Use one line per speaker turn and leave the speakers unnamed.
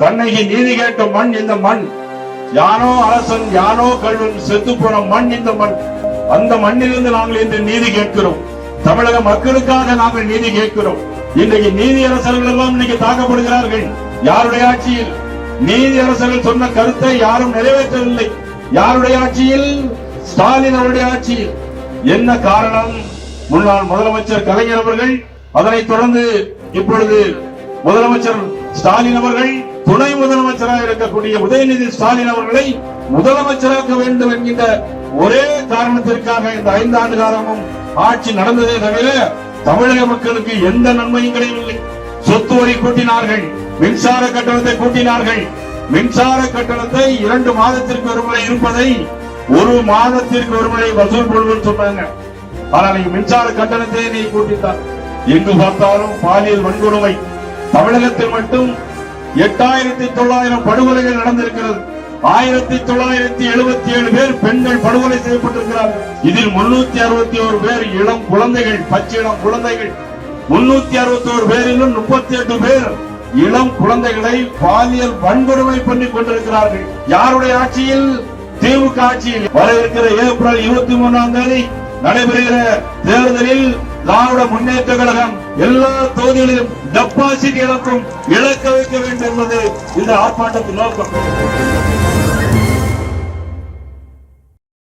கண்ணகி நீதி கேட்ட மண் இந்த மண். யானோ அரசன் யானோ கல்வன் செத்து போன மண் இந்த மண். அந்த மண்ணிலிருந்து நாங்கள் இன்று நீதி கேட்கிறோம். தமிழக மக்களுக்காக நாங்கள் நீதி கேட்கிறோம். இன்றைக்கு நீதியரசர்கள் எல்லாம் இன்னைக்கு தாக்கப்படுகிறார்கள். யாருடைய ஆட்சியில்? நீதியரசர்கள் சொன்ன கருத்தை யாரும் நிறைவேற்றவில்லை. யாருடைய ஆட்சியில்? ஸ்டாலின் அவருடைய ஆட்சியில். என்ன காரணம்? முன்னாள் முதலமைச்சர் கலைஞர் அவர்கள், அதனைத் தொடர்ந்து இப்பொழுது முதலமைச்சர் ஸ்டாலின் அவர்கள், துணை முதலமைச்சராக இருக்கக்கூடிய உதயநிதி ஸ்டாலின் அவர்களை முதலமைச்சராக்க வேண்டும் என்கின்ற ஒரே காரணத்திற்காக இந்த 5 ஆண்டு காலமும் ஆட்சி நடந்ததே தவிர தமிழக மக்களுக்கு எந்த நன்மையும் கிடையவில்லை. சொத்து வரி கூட்டினார்கள், மின்சார கட்டணத்தை கூட்டினார்கள். மின்சார கட்டணத்தை 2 மாதத்திற்கு ஒருமுறை இருப்பதை 1 மாதத்திற்கு ஒருமுறை வசூல் பண்ணுவது சொன்னாங்க. ஆனால் மின்சார கட்டணத்தை நீ கூட்டித்தார். எங்கு பார்த்தாலும் பாலியல் வன்கொடுமை. தமிழகத்தில் மட்டும் 8900 படுகொலைகள் நடந்திருக்கிறது. 1977 பேர் பெண்கள் படுகொலை செய்யப்பட்டிருக்கிறார்கள். இதில் 361 பேர் இளம் குழந்தைகள், பச்சை இளம் குழந்தைகள். 361 பேரிலும் 38 பேர் இளம் குழந்தைகளை பாலியல் வன்கொடுமை பண்ணி கொண்டிருக்கிறார்கள். யாருடைய ஆட்சியில்? திமுக ஆட்சியில். வர இருக்கிற ஏப்ரல் 23ஆம் தேதி நடைபெறுகிற தேர்தலில் திராவிட முன்னேற்ற கழகம் எல்லா தொகுதிகளிலும் டெபாசிட் இழக்க வைக்க வேண்டும் என்பது இந்த ஆர்ப்பாட்டத்தின் நோக்கம்.